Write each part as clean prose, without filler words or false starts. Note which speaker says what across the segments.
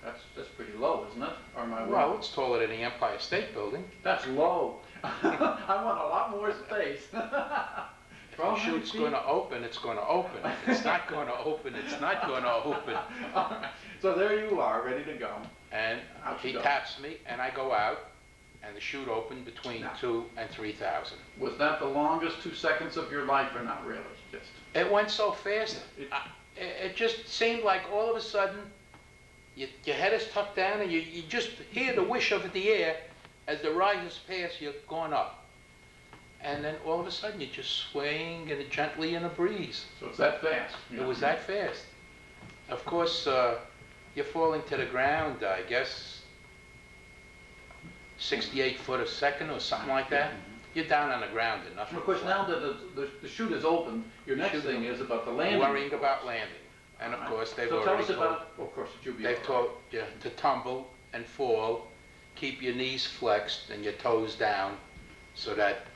Speaker 1: That's pretty low, isn't it? Or am I wrong?
Speaker 2: Well, it's taller than the Empire State Building.
Speaker 1: That's low. I want a lot more space.
Speaker 2: If the chute's going to open, it's going to open. If it's not going to open, it's not going to open.
Speaker 1: All right. So there you are, ready to go.
Speaker 2: And he taps me, and I go out, and the chute opened between 2,000 and 3,000.
Speaker 1: Was that the longest 2 seconds of your life, or not really? Just
Speaker 2: it went so fast. It just seemed like all of a sudden, your head is tucked down, and you just hear the whish of the air as the risers pass. You're going up. And then all of a sudden you're just swaying gently in a breeze.
Speaker 1: So it's that fast.
Speaker 2: It was that fast. Of course, you're falling to the ground, I guess, 68 foot a second or something like that. You're down on the ground and nothing.
Speaker 1: Of course, now that the chute is open, your next thing is about the landing.
Speaker 2: Worrying about landing. And of course, they've already taught you to tumble and fall, keep your knees flexed and your toes down so that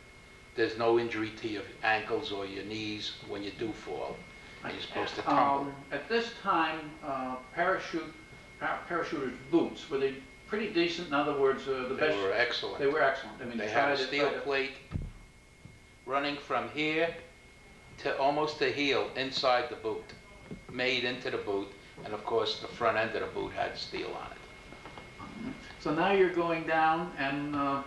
Speaker 2: there's no injury to your ankles or your knees when you do fall. You're supposed to tumble.
Speaker 1: At this time, parachuters' boots, were they pretty decent? In other words, the best?
Speaker 2: They were excellent.
Speaker 1: They were excellent. I mean,
Speaker 2: they had a steel plate running from here to almost the heel inside the boot, made into the boot, and of course the front end of the boot had steel on it.
Speaker 1: So now you're going down and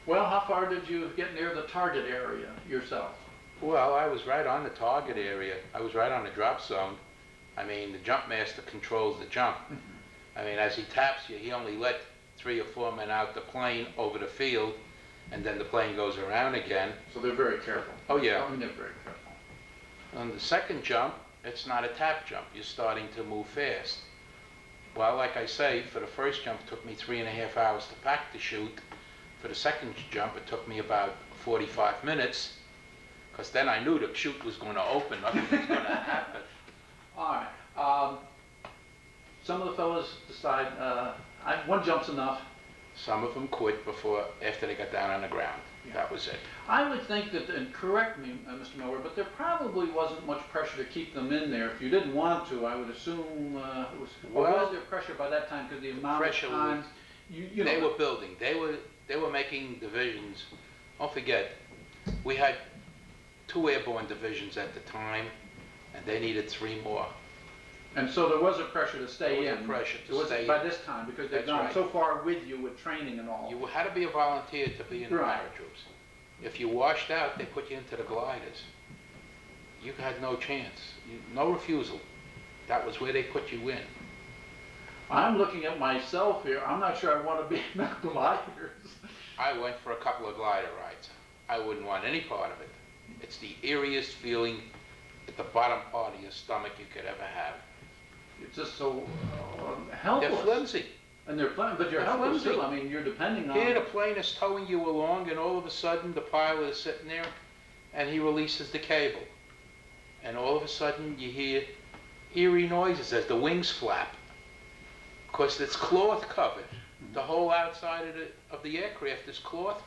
Speaker 1: well, how far did you get near the target area yourself?
Speaker 2: Well, I was right on the target area. I was right on the drop zone. I mean, the jump master controls the jump. I mean, as he taps you, he only let 3 or 4 men out the plane over the field, and then the plane goes around again.
Speaker 1: So they're very careful.
Speaker 2: Oh, yeah.
Speaker 1: I mean, they're very careful.
Speaker 2: On the second jump, it's not a tap jump. You're starting to move fast. Well, like I say, for the first jump, it took me 3.5 hours to pack the chute. For the second jump, it took me about 45 minutes, because then I knew the chute was going to open, nothing was going to happen.
Speaker 1: All right. Some of the fellas decide, one jump's enough.
Speaker 2: Some of them quit after they got down on the ground. Yeah. That was it.
Speaker 1: I would think that, and correct me, Mr. Miller, but there probably wasn't much pressure to keep them in there. If you didn't want to, I would assume, was there pressure by that time because the amount of times
Speaker 2: they were building. They were making divisions. Don't forget, we had 2 airborne divisions at the time, and they needed 3 more.
Speaker 1: And so there was a pressure to stay in.
Speaker 2: There was a pressure to stay in.
Speaker 1: By this time, because they've gone so far with you with training and all.
Speaker 2: You had to be a volunteer to be in the paratroops. If you washed out, they put you into the gliders. You had no chance, no refusal. That was where they put you in.
Speaker 1: I'm looking at myself here. I'm not sure I want to be in the gliders.
Speaker 2: I went for a couple of glider rides. I wouldn't want any part of it. It's the eeriest feeling at the bottom part of your stomach you could ever have.
Speaker 1: It's just so helpless.
Speaker 2: They're flimsy.
Speaker 1: And but you're helpless too. I mean, you're depending on...
Speaker 2: Here the plane is towing you along, and all of a sudden the pilot is sitting there, and he releases the cable. And all of a sudden you hear eerie noises as the wings flap. Because it's cloth covered. The whole outside of the aircraft is cloth.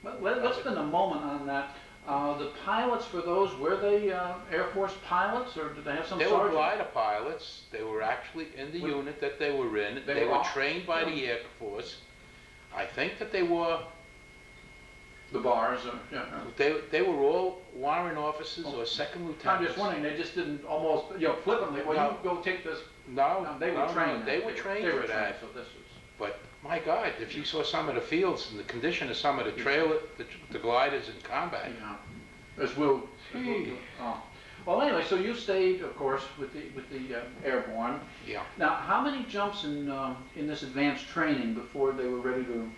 Speaker 1: Let's spend a moment on that. The pilots for those, were they Air Force pilots, or did they have some sergeant?
Speaker 2: They were glider pilots. They were actually in the unit that they were in. They were trained by the Air Force. I think that they were...
Speaker 1: The bars,
Speaker 2: They were all warrant officers or second lieutenants.
Speaker 1: I'm just wondering, they just didn't almost, flippantly, well, you go take this...
Speaker 2: No,
Speaker 1: they were trained.
Speaker 2: They were trained for that.
Speaker 1: So this was...
Speaker 2: But my God, if you saw some of the fields and the condition of some of the gliders in combat.
Speaker 1: Yeah, as we'll do. Well, anyway, so you stayed, of course, with the airborne.
Speaker 2: Yeah.
Speaker 1: Now, how many jumps in this advanced training before they were ready to,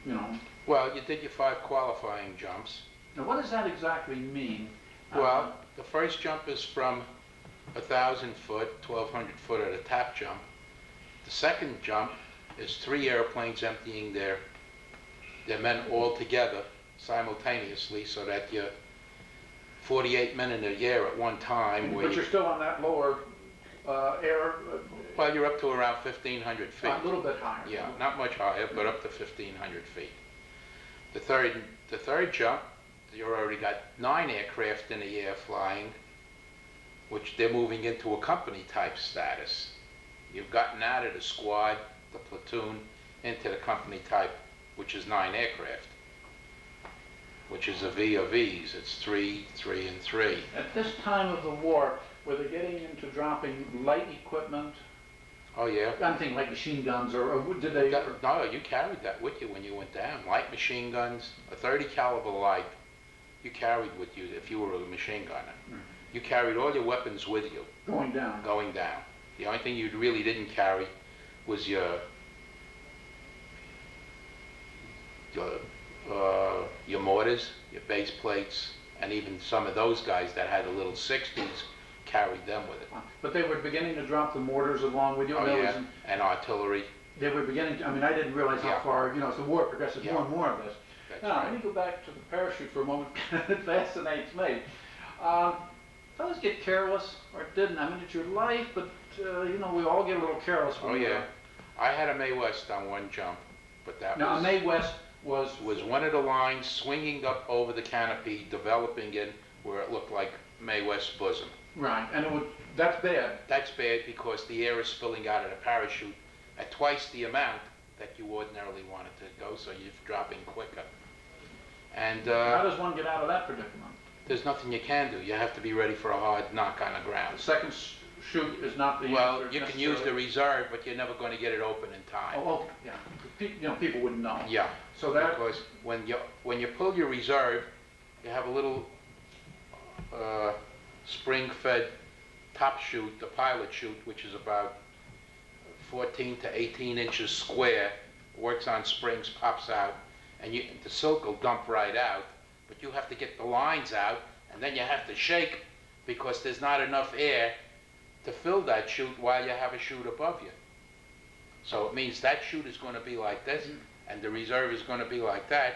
Speaker 2: Well, you did your 5 qualifying jumps.
Speaker 1: Now, what does that exactly mean?
Speaker 2: Well, the first jump is from 1,000 foot, 1,200 foot at a tap jump. The second jump is 3 airplanes emptying their men all together simultaneously, so that you're 48 men in the air at one time.
Speaker 1: But you're still on that lower air...
Speaker 2: Well, you're up to around 1,500 feet.
Speaker 1: A little bit higher.
Speaker 2: Yeah, not much higher, but up to 1,500 feet. The third jump, you already got 9 aircraft in the air flying, which they're moving into a company type status. You've gotten out of the squad, the platoon into the company type, which is 9 aircraft, which is a V of V's. It's 3, 3, and 3.
Speaker 1: At this time of the war, were they getting into dropping light equipment?
Speaker 2: Oh, yeah.
Speaker 1: I'm thinking like machine guns, or did they?
Speaker 2: No, you carried that with you when you went down. Light machine guns, a 30 caliber light, you carried with you if you were a machine gunner. You carried all your weapons with you.
Speaker 1: Going down.
Speaker 2: Going down. The only thing you really didn't carry was your mortars, your base plates, and even some of those guys that had the little 60s carried them with it.
Speaker 1: But they were beginning to drop the mortars along with you?
Speaker 2: Oh, yeah, and artillery.
Speaker 1: They were beginning to, I mean, I didn't realize how far, as the war progresses, more and more of this.
Speaker 2: That's
Speaker 1: Now,
Speaker 2: right.
Speaker 1: let me go back to the parachute for a moment. It fascinates me. Fellas get careless, or didn't. I mean, it's your life, but, we all get a little careless.
Speaker 2: Oh, yeah. I had a Mae West on one jump, but that
Speaker 1: now,
Speaker 2: was...
Speaker 1: Mae West was
Speaker 2: one of the lines swinging up over the canopy, developing in where it looked like Mae West's bosom.
Speaker 1: right, and that's bad.
Speaker 2: That's bad because the air is spilling out of the parachute at twice the amount that you ordinarily want it to go, so you're dropping quicker. And
Speaker 1: How does one get out of that predicament?
Speaker 2: there's nothing you can do. You have to be ready for a hard knock on the
Speaker 1: The
Speaker 2: ground.
Speaker 1: second shoot is not the
Speaker 2: Well,
Speaker 1: answer
Speaker 2: you can use the reserve, but you're never going to get it open in time.
Speaker 1: Oh, yeah. People wouldn't know.
Speaker 2: Yeah,
Speaker 1: So that,
Speaker 2: because when you pull your reserve, you have a little spring-fed top chute, the pilot chute, which is about 14 to 18 inches square, works on springs, pops out, and the silk will dump right out, but you have to get the lines out, and then you have to shake because there's not enough air to fill that chute while you have a chute above you. So it means that chute is going to be like this, and the reserve is going to be like that,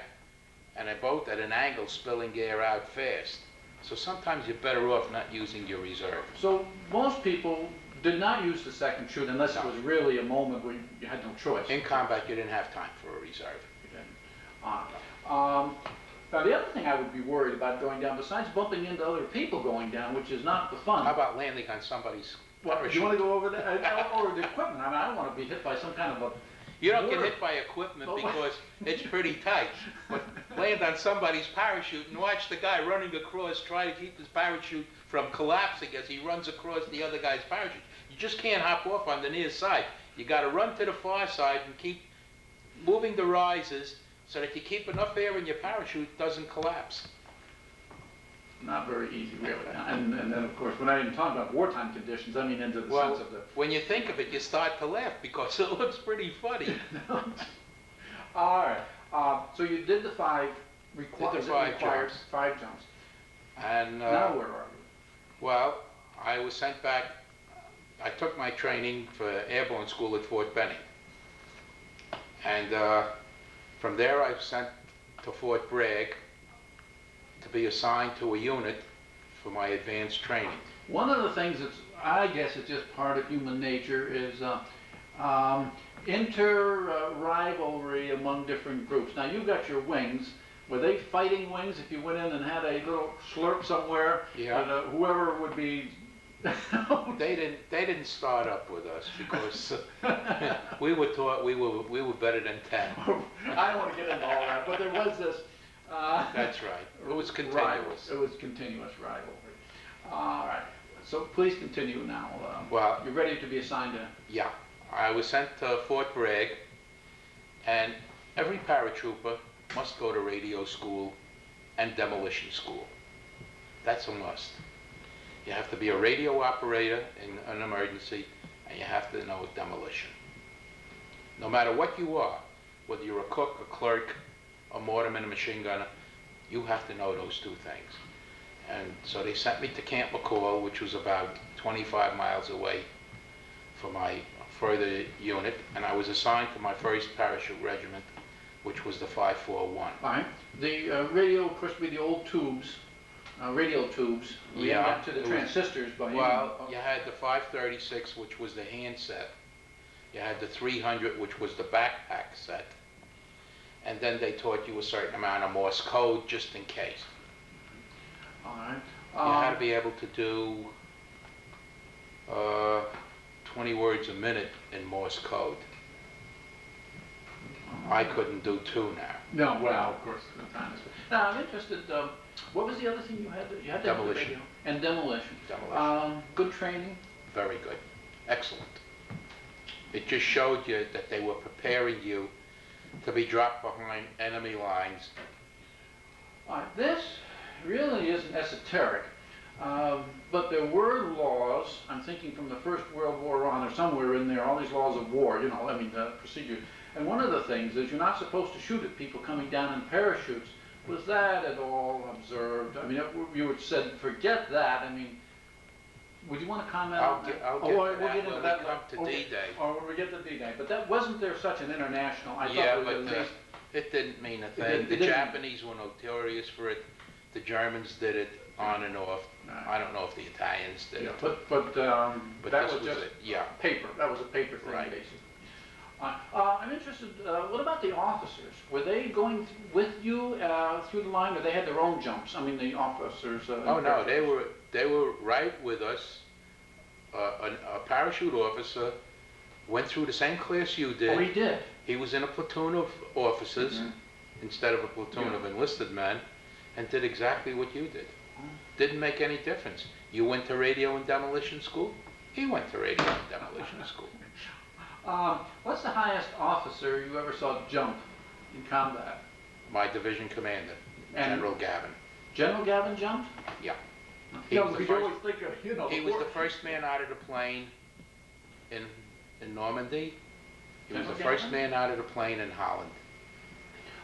Speaker 2: and they're both at an angle spilling air out fast. So sometimes you're better off not using your reserve.
Speaker 1: so most people did not use the second chute unless it
Speaker 2: No.
Speaker 1: was really a moment where you had no choice.
Speaker 2: In combat, you didn't have time for a reserve.
Speaker 1: Now, the other thing I would be worried about going down, besides bumping into other people going down, which is not the fun.
Speaker 2: How about landing on somebody's
Speaker 1: Well, do
Speaker 2: parachute?
Speaker 1: you want to go over that? Or the equipment? I mean, I don't want to be hit by some kind of a...
Speaker 2: You don't get
Speaker 1: Or-
Speaker 2: hit by equipment
Speaker 1: Oh,
Speaker 2: because it's pretty tight. But land on somebody's parachute and watch the guy running across, try to keep his parachute from collapsing as he runs across the other guy's parachute. You just can't hop off on the near side. You got to run to the far side and keep moving the risers so that you keep enough air in your parachute it doesn't collapse.
Speaker 1: Not very easy, really. And then, of course, when I even talk about wartime conditions, I mean into the
Speaker 2: Well,
Speaker 1: sense of the...
Speaker 2: when you think of it, you start to laugh because it looks pretty funny.
Speaker 1: All right. So you did the five
Speaker 2: Did the five
Speaker 1: required
Speaker 2: jumps.
Speaker 1: 5 jumps.
Speaker 2: And
Speaker 1: Now where are you?
Speaker 2: well, I was sent back. I took my training for airborne school at Fort Benning. And from there I was sent to Fort Bragg to be assigned to a unit for my advanced training.
Speaker 1: One of the things that's, I guess it's just part of human nature, is inter-rivalry among different groups. Now, you've got your wings. Were they fighting wings if you went in and had a little slurp somewhere?
Speaker 2: Yeah.
Speaker 1: And, whoever would be...
Speaker 2: They didn't start up with us because we were taught we were better than 10.
Speaker 1: I don't want to get into all that, but there was this...
Speaker 2: That's right. It was continuous.
Speaker 1: It was continuous rivalry. All right. So please continue now.
Speaker 2: Well,
Speaker 1: you're ready to be assigned to...
Speaker 2: Yeah, I was sent to Fort Bragg, and every paratrooper must go to radio school and demolition school. That's a must. You have to be a radio operator in an emergency, and you have to know demolition. No matter what you are, whether you're a cook, a clerk, a mortarman, a machine gunner, you have to know those two things. And so they sent me to Camp McCall, which was about 25 miles away for my further unit, and I was assigned to my 1st Parachute Regiment, which was the 541.
Speaker 1: All right. The radio, of course, would be the old tubes, radio tubes. We
Speaker 2: Yeah,
Speaker 1: got to the
Speaker 2: it was-
Speaker 1: transistors by...
Speaker 2: Well, you had the 536, which was the handset. You had the 300, which was the backpack set. And then they taught you a certain amount of Morse code just in case.
Speaker 1: All right.
Speaker 2: You had to be able to do 20 words a minute in Morse code. I couldn't do 2 now.
Speaker 1: No, well, of course, the time is. Now, I'm interested, what was the other thing you had? You had to have the
Speaker 2: Demolition.
Speaker 1: radio. And demolition.
Speaker 2: Demolition.
Speaker 1: Good training?
Speaker 2: Very good. Excellent. It just showed you that they were preparing you to be dropped behind enemy lines.
Speaker 1: This really isn't esoteric, but there were laws, I'm thinking from the First World War on, or somewhere in there, all these laws of war, you know, I mean, procedure. And one of the things is you're not supposed to shoot at people coming down in parachutes. Was that at all observed? I mean, you had said, forget that. I mean, would you want to comment on that?
Speaker 2: I'll get
Speaker 1: we'll
Speaker 2: to that
Speaker 1: get into
Speaker 2: when
Speaker 1: that
Speaker 2: we come to
Speaker 1: okay.
Speaker 2: D-Day.
Speaker 1: Or when we get to D-Day. But that wasn't there such an international? I
Speaker 2: Yeah,
Speaker 1: thought it
Speaker 2: but
Speaker 1: was at least,
Speaker 2: it didn't mean a
Speaker 1: It
Speaker 2: thing.
Speaker 1: didn't-
Speaker 2: The
Speaker 1: it didn't.
Speaker 2: Japanese were notorious for it. The Germans did it on and off.
Speaker 1: Right.
Speaker 2: I don't know if the Italians did
Speaker 1: yeah,
Speaker 2: it.
Speaker 1: but that
Speaker 2: this
Speaker 1: was just
Speaker 2: it. Yeah.
Speaker 1: paper. That was a paper thing,
Speaker 2: Right.
Speaker 1: basically. I'm interested, what about the officers? Were they going with you through the line, or they had their own jumps? I mean, the officers...
Speaker 2: Oh, no, they were right with us. A parachute officer went through the same class you did.
Speaker 1: Oh, he did?
Speaker 2: He was in a platoon of officers
Speaker 1: Mhm.
Speaker 2: instead of a platoon
Speaker 1: Yeah.
Speaker 2: of enlisted men, and did exactly what you did.
Speaker 1: Oh.
Speaker 2: Didn't make any difference. You went to radio and demolition school. He went to radio and demolition school.
Speaker 1: What's the highest officer you ever saw jump in combat?
Speaker 2: My division commander,
Speaker 1: And-
Speaker 2: General Gavin.
Speaker 1: General Gavin jumped?
Speaker 2: Yeah. He
Speaker 1: No,
Speaker 2: was the
Speaker 1: because you
Speaker 2: first-
Speaker 1: always think of, you know,
Speaker 2: He was the first man out of the plane in Normandy. He was the
Speaker 1: General
Speaker 2: first
Speaker 1: Gavin?
Speaker 2: man out of the plane in Holland.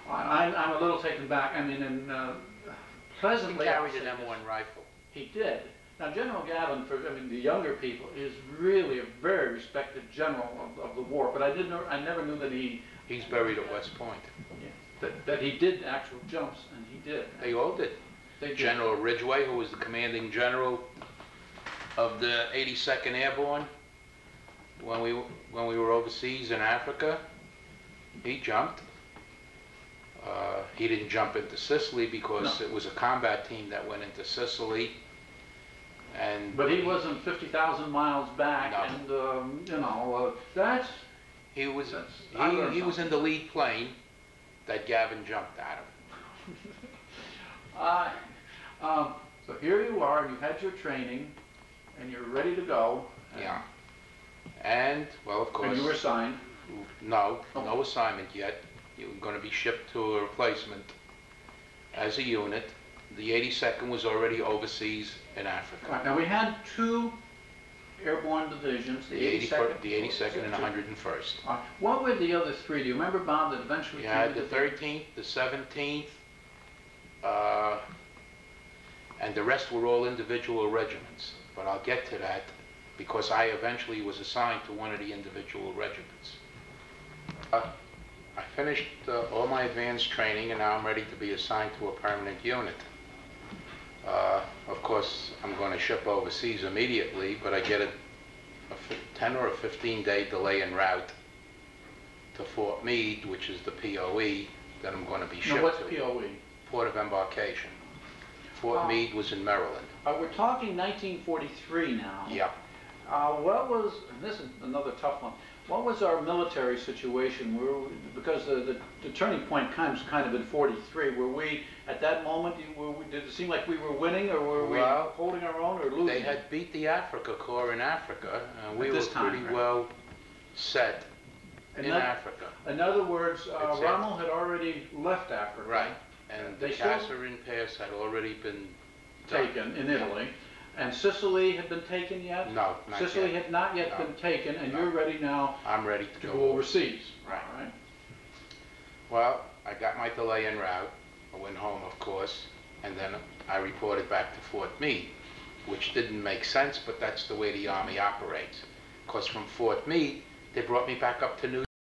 Speaker 1: I'm a little taken back. I mean, in
Speaker 2: He
Speaker 1: pleasantly...
Speaker 2: carried
Speaker 1: I'll
Speaker 2: an
Speaker 1: say this.
Speaker 2: M1 rifle.
Speaker 1: He did. Now, General Gavin, for the younger people, is really a very respected general of the war. But I never knew that
Speaker 2: He's buried at West Point.
Speaker 1: that he did actual jumps, and he did.
Speaker 2: They all did.
Speaker 1: They did.
Speaker 2: General Ridgway, who was the commanding general of the 82nd Airborne when we were overseas in Africa, he jumped. He didn't jump into Sicily because
Speaker 1: No.
Speaker 2: it was a combat team that went into Sicily.
Speaker 1: But he wasn't 50,000 miles back,
Speaker 2: No.
Speaker 1: and you know, that's...
Speaker 2: He was
Speaker 1: I learned
Speaker 2: he was in the lead plane that Gavin jumped out of.
Speaker 1: So here you are, you've had your training, and you're ready to go.
Speaker 2: Yeah. And well, of course.
Speaker 1: And you were assigned.
Speaker 2: No assignment yet. You were going to be shipped to a replacement as a unit. The 82nd was already overseas in Africa.
Speaker 1: Right, now we had two airborne divisions, the 82nd.
Speaker 2: The 82nd and 101st.
Speaker 1: What were the other three? Do you remember, Bob, that eventually...
Speaker 2: You had the 13th, the 17th, and the rest were all individual regiments. But I'll get to that because I eventually was assigned to one of the individual regiments. I finished all my advanced training, and now I'm ready to be assigned to a permanent unit. Of course, I'm going to ship overseas immediately, but I get a 10 or a 15-day delay en route to Fort Meade, which is the POE that I'm going to be shipped
Speaker 1: Now, what's
Speaker 2: to.
Speaker 1: POE?
Speaker 2: Port of Embarkation. Fort Meade was in Maryland.
Speaker 1: We're talking 1943 now.
Speaker 2: Yeah.
Speaker 1: What was, and this is another tough one, what was our military situation? Because the turning point comes kind of in 43. Were we, at that moment, did it seem like we were winning, or were we
Speaker 2: Well,
Speaker 1: holding our own, or losing?
Speaker 2: They had beat the Africa Corps in Africa, and we
Speaker 1: At
Speaker 2: were
Speaker 1: this time,
Speaker 2: pretty
Speaker 1: right?
Speaker 2: well set
Speaker 1: And
Speaker 2: in
Speaker 1: that-
Speaker 2: Africa.
Speaker 1: In other words,
Speaker 2: That's it.
Speaker 1: Rommel had already left Africa.
Speaker 2: Right. And the
Speaker 1: They still-
Speaker 2: Kasserine Pass had already been done.
Speaker 1: Taken in Italy. And Sicily had been taken yet?
Speaker 2: No, not
Speaker 1: Sicily
Speaker 2: yet.
Speaker 1: had not yet
Speaker 2: No.
Speaker 1: been taken, and
Speaker 2: No.
Speaker 1: you're ready now
Speaker 2: I'm ready
Speaker 1: to
Speaker 2: to
Speaker 1: go
Speaker 2: go.
Speaker 1: overseas.
Speaker 2: Right.
Speaker 1: All right.
Speaker 2: Well, I got my delay en route. I went home, of course, and then I reported back to Fort Meade, which didn't make sense, but that's the way the Army operates. Because from Fort Meade, they brought me back up to New